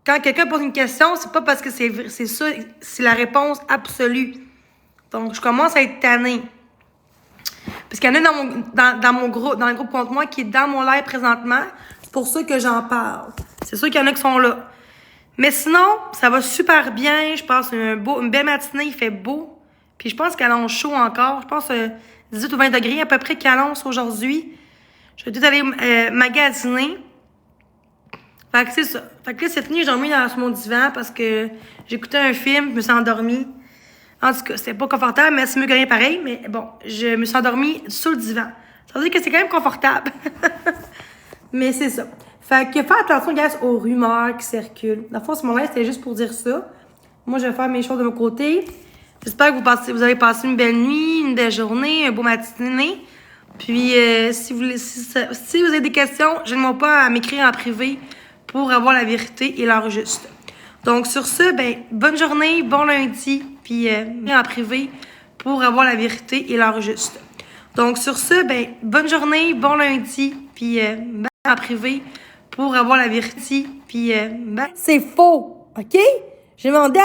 quand quelqu'un pose une question, c'est pas parce que c'est ça, c'est la réponse absolue. Donc, je commence à être tannée. Parce qu'il y en a dans mon groupe, dans le groupe contre moi qui est dans mon live présentement. C'est pour ça que j'en parle. C'est sûr qu'il y en a qui sont là. Mais sinon, ça va super bien. Je passe une belle matinée, il fait beau. Puis je pense qu'elle annonce chaud encore. Je pense 18 ou 20 degrés à peu près qu'elle annonce aujourd'hui. Je vais tout aller magasiner. Fait que c'est ça. Fait que là, cette nuit, j'ai dormi sur mon divan parce que j'écoutais un film, je me suis endormie. En tout cas, c'était pas confortable, mais c'est mieux que rien pareil. Mais bon, je me suis endormie sur le divan. Ça veut dire que c'est quand même confortable. Mais c'est ça. Fait que faire attention, guys, aux rumeurs qui circulent. Dans le fond, ce moment-là, c'était juste pour dire ça. Moi, je vais faire mes choses de mon côté. J'espère que vous avez passé une belle nuit, une belle journée, un beau matinée. Puis, si vous avez des questions, je n'hésitez pas à m'écrire en privé pour avoir la vérité et l'heure juste. Donc, sur ce, bonne journée, bon lundi, puis en privé pour avoir la vérité et l'heure juste. Donc, sur ce, bonne journée, bon lundi, puis en privé pour avoir la vérité, puis c'est faux, OK? J'ai demandé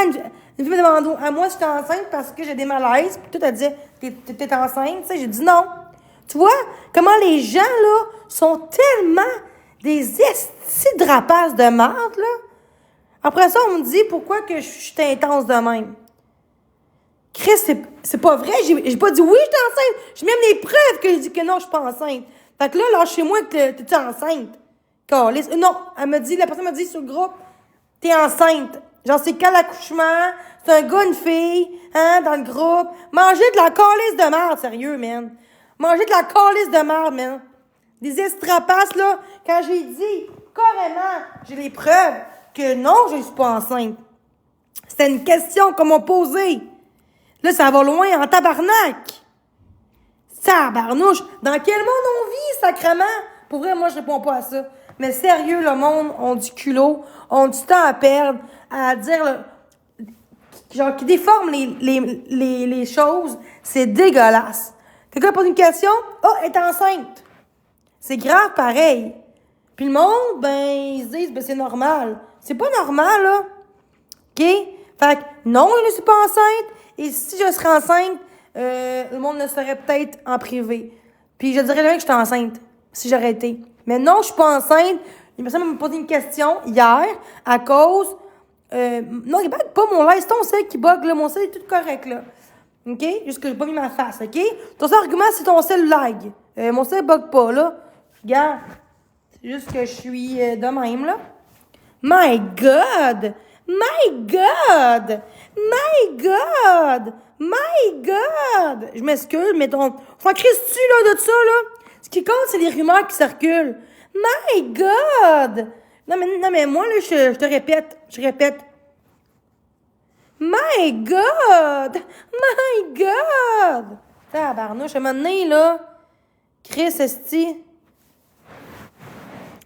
une fille m'a demandé à moi si j'étais enceinte parce que j'ai des malaises, puis tout, elle disait, t'es enceinte, tu sais, j'ai dit non. Tu vois comment les gens, là, sont tellement des estis de rapaces de merde, là? Après ça, on me dit pourquoi que je suis intense de même. Chris, c'est pas vrai. J'ai pas dit oui, j'étais enceinte. J'ai même des preuves que je dis que non, je suis pas enceinte. Fait que là, lâchez-moi que t'es enceinte. Calisse. Non, la personne m'a dit sur le groupe, t'es enceinte. Genre, c'est quand l'accouchement, c'est un gars, une fille, dans le groupe. Mangez de la calice de merde, sérieux, man. Mangez de la calice de merde, man. Des estrapaces, là, quand j'ai dit, carrément, j'ai les preuves que non, je ne suis pas enceinte. C'était une question qu'on m'a posée. Là, ça va loin en tabarnak. Tabarnouche. Dans quel monde on vit, sacrément? Pour vrai, moi, je réponds pas à ça. Mais sérieux, le monde ont du culot, ont du temps à perdre, à dire, là, genre, qui déforment les choses. C'est dégueulasse. Quelqu'un pose une question? Oh, elle est enceinte. C'est grave pareil. Puis le monde, ils se disent, c'est normal. C'est pas normal, là. OK? Fait que, non, je ne suis pas enceinte. Et si je serais enceinte, le monde le saurait peut-être en privé. Puis je dirais jamais que j'étais enceinte, si j'aurais été. Mais non, je suis pas enceinte. Une personne m'a posé une question hier à cause... non, il bug pas mon live. C'est ton sel qui bug, là. Mon sel est tout correct, là. OK? Juste que j'ai pas mis ma face, OK? Ton seul argument, c'est ton sel lag. Mon sel bug pas, là. Regarde. C'est juste que je suis de même, là. My God! My God! My God! My God! Je m'excuse, mais faut Christ-tu, là, de ça, là? Ce qui compte, c'est les rumeurs qui circulent. My God! Non, mais moi, là, je te répète. Je répète. My God! My God! Tabarnouche, à un moment donné, là, Chris, esti.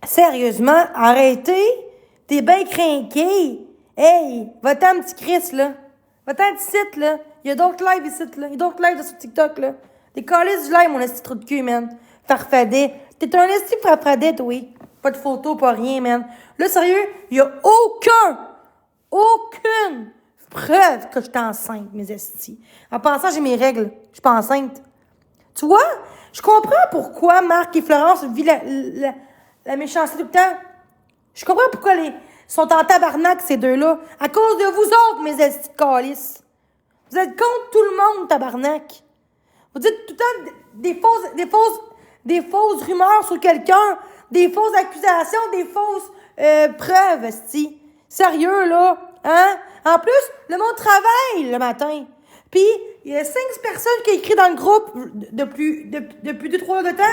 Sérieusement, arrêtez. T'es bien crinqué. Hey, va-t'en, petit Chris, là. Va-t'en, petit site, là. Il y a d'autres lives ici, là. Il y a d'autres lives sur TikTok, là. Des calices du live, mon esti trou de cul, man. Farfadet. T'es un esti farfadet, oui. Pas de photo, pas rien, man. Là, sérieux, il y a aucune preuve que je suis enceinte, mes estis. En pensant, j'ai mes règles. Je suis pas enceinte. Tu vois? Je comprends pourquoi Marc et Florence vivent la méchanceté tout le temps. Je comprends pourquoi ils sont en tabarnak, ces deux-là. À cause de vous autres, mes estis de calices. Vous êtes contre tout le monde, tabarnak. Vous dites tout le temps des fausses rumeurs sur quelqu'un, des fausses accusations, des fausses preuves, esti. Sérieux, là? Hein? En plus, le monde travaille le matin. Puis, il y a 5 personnes qui écrivent dans le groupe depuis 2-3 heures de temps.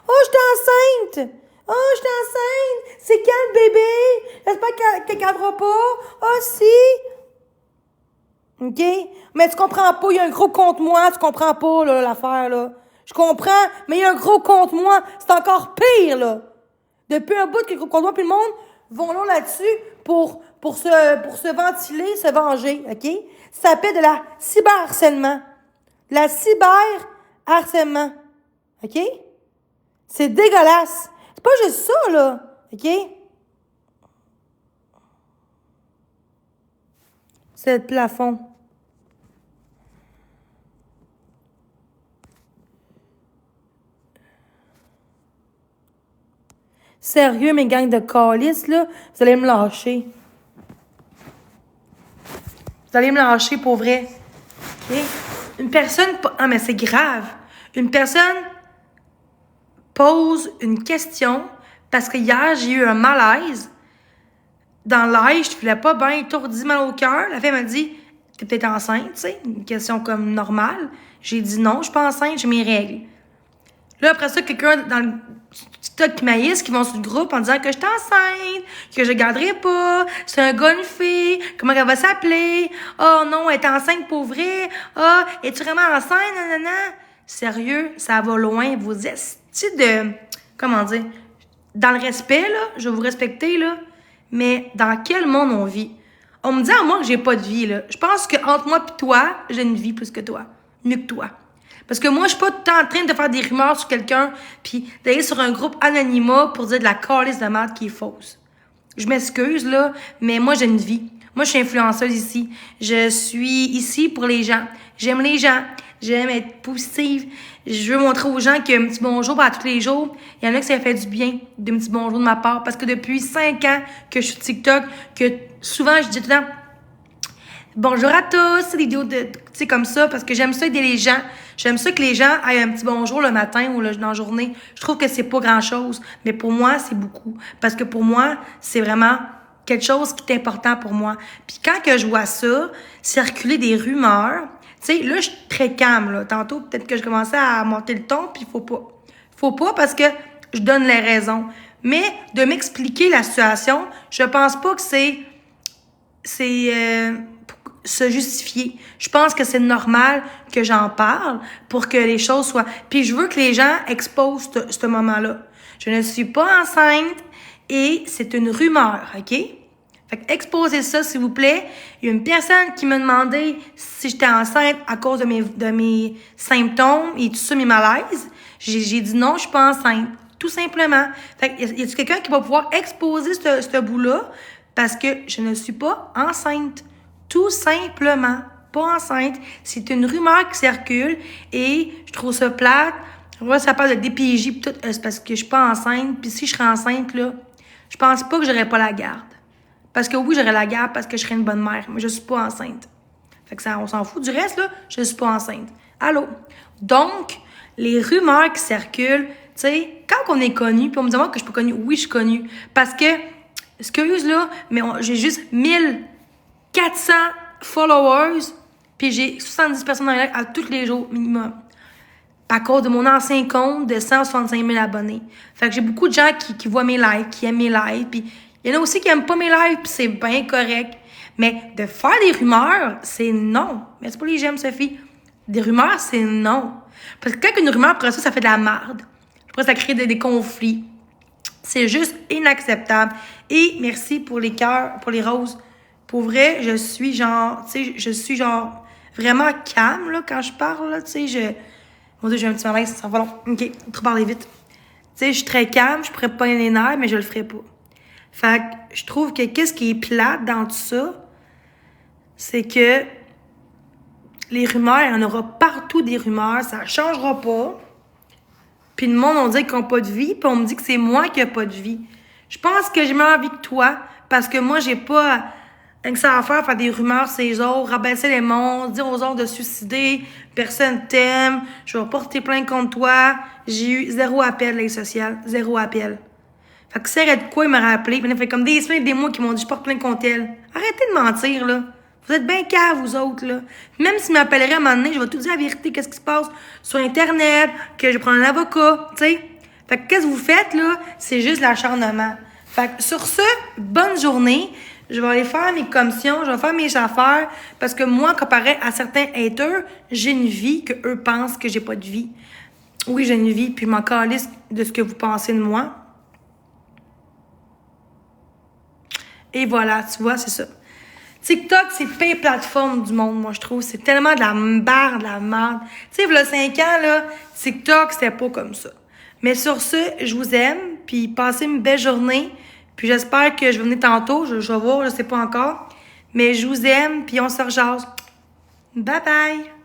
Oh, je suis enceinte! Oh, je suis enceinte! C'est quand le bébé? J'espère qu'elle cadrera pas. Oh, si! OK? Mais tu comprends pas, il y a un gros contre moi, tu comprends pas, là, l'affaire, là. Je comprends, mais il y a un gros contre moi. C'est encore pire, là. Depuis un bout qu'il y a un gros contre moi, puis le monde vont là-dessus pour se ventiler, se venger, OK? Ça s'appelle de la cyberharcèlement. La cyberharcèlement. OK? C'est dégueulasse. C'est pas juste ça, là. OK? C'est le plafond. Sérieux, mes gangs de calices, là, vous allez me lâcher. Vous allez me lâcher pour vrai. OK? Une personne... Ah, mais c'est grave. Une personne pose une question parce que hier, j'ai eu un malaise. Dans l'ail, je ne filais pas bien, étourdi, mal au cœur. La fille m'a dit, t'es peut-être enceinte, tu sais? Une question comme normale. J'ai dit non, je suis pas enceinte, j'ai mes règles. Là, après ça, quelqu'un dans le TikTok qui maïs, qui vont sur le groupe en disant que je suis enceinte, que je garderai pas, c'est un gars, une fille, comment elle va s'appeler? Oh non, elle est enceinte pour vrai. Ah, oh, es-tu vraiment enceinte? Nanana. Sérieux, ça va loin. Vous êtes de... Comment dire? Dans le respect, là, je vais vous respecter, là, mais dans quel monde on vit? On me dit à moi que j'ai pas de vie, là. Je pense qu'entre moi et toi, j'ai une vie plus que toi. Mieux que toi. Parce que moi, je suis pas tout le temps en train de faire des rumeurs sur quelqu'un puis d'aller sur un groupe anonymat pour dire de la calice de merde qui est fausse. Je m'excuse, là, mais moi, j'ai une vie. Moi, je suis influenceuse ici. Je suis ici pour les gens. J'aime les gens. J'aime être positive. Je veux montrer aux gens qu'un petit bonjour à tous les jours, il y en a que ça fait du bien, d'un petit bonjour de ma part. Parce que depuis 5 ans que je suis TikTok, que souvent, je dis tout le temps bonjour à tous, c'est des vidéos de, tu sais, comme ça, parce que j'aime ça aider les gens. J'aime ça que les gens aient un petit bonjour le matin ou dans la journée. Je trouve que c'est pas grand-chose, mais pour moi, c'est beaucoup. Parce que pour moi, c'est vraiment quelque chose qui est important pour moi. Puis quand que je vois ça, circuler des rumeurs, tu sais, là, je suis très calme, là. Tantôt, peut-être que je commençais à monter le ton, puis faut pas. Faut pas parce que je donne les raisons. Mais de m'expliquer la situation, je pense pas que c'est se justifier. Je pense que c'est normal que j'en parle pour que les choses soient... Puis je veux que les gens exposent ce moment-là. Je ne suis pas enceinte et c'est une rumeur, OK? Fait que exposez ça, s'il vous plaît. Il y a une personne qui m'a demandé si j'étais enceinte à cause de mes symptômes et tout ça, mes malaises. J'ai dit non, je suis pas enceinte. Tout simplement. Fait que y a-t-il quelqu'un qui va pouvoir exposer ce bout-là parce que je ne suis pas enceinte. Tout simplement, pas enceinte. C'est une rumeur qui circule et je trouve ça plate. Moi, ça parle de DPJ pis tout, c'est parce que je suis pas enceinte. Puis si je serais enceinte, là, je pense pas que j'aurais pas la garde. Parce que oui, j'aurais la garde parce que je serais une bonne mère, mais je suis pas enceinte. Fait que ça, on s'en fout du reste, là, je suis pas enceinte. Allô? Donc, les rumeurs qui circulent, tu sais, quand on est connu, puis on me dit moi que je suis pas connue, oui, je suis connue. Parce que, excuse là, mais j'ai juste 1400 followers, puis j'ai 70 personnes dans les lives à tous les jours minimum. À cause de mon ancien compte de 165 000 abonnés. Fait que j'ai beaucoup de gens qui voient mes lives, qui aiment mes lives, puis il y en a aussi qui aiment pas mes lives, puis c'est bien correct. Mais de faire des rumeurs, c'est non. Mais c'est pas les j'aime, Sophie. Des rumeurs, c'est non. Parce que quand une rumeur, après ça fait de la merde. Après, ça crée des conflits. C'est juste inacceptable. Et merci pour les cœurs, pour les roses. Pour vrai, je suis genre vraiment calme, là, quand je parle, là, tu sais, mon Dieu, j'ai un petit malaise, ça va long. OK, trop parler vite. Tu sais, je suis très calme, je pourrais pas les nerfs, mais je le ferai pas. Fait que je trouve que qu'est-ce qui est plate dans tout ça, c'est que les rumeurs, il y en aura partout des rumeurs, ça changera pas. Puis le monde, on dit qu'ils n'ont pas de vie, puis on me dit que c'est moi qui n'ai pas de vie. Je pense que j'ai moins envie que toi, parce que moi, j'ai pas que ça à faire des rumeurs sur les autres, rabaisser les mondes, dire aux autres de se suicider, personne t'aime, je vais porter plainte contre toi. J'ai eu 0 appel, les sociales, 0 appel. Fait que ça arrête de quoi, il m'a rappelé. Puis il fait comme des semaines, des mois qui m'ont dit je porte plainte contre elle. Arrêtez de mentir, là. Vous êtes bien caves, vous autres, là. Même s'il m'appellerait à un moment donné, je vais tout dire la vérité, qu'est-ce qui se passe sur Internet, que je prends un avocat, tu sais. Fait que qu'est-ce que vous faites, là? C'est juste l'acharnement. Fait que sur ce, bonne journée. Je vais aller faire mes commissions, je vais faire mes affaires, parce que moi, comparé à certains haters, j'ai une vie que eux pensent que j'ai pas de vie. Oui, j'ai une vie, puis je m'en calisse de ce que vous pensez de moi. Et voilà, tu vois, c'est ça. TikTok, c'est la pire plateforme du monde, moi, je trouve. C'est tellement de la barre, de la merde. Tu sais, il y a 5 ans, là, TikTok, c'était pas comme ça. Mais sur ce, je vous aime, puis passez une belle journée. Puis j'espère que je vais venir tantôt, je vais voir, je sais pas encore. Mais je vous aime, puis on se rejase. Bye bye!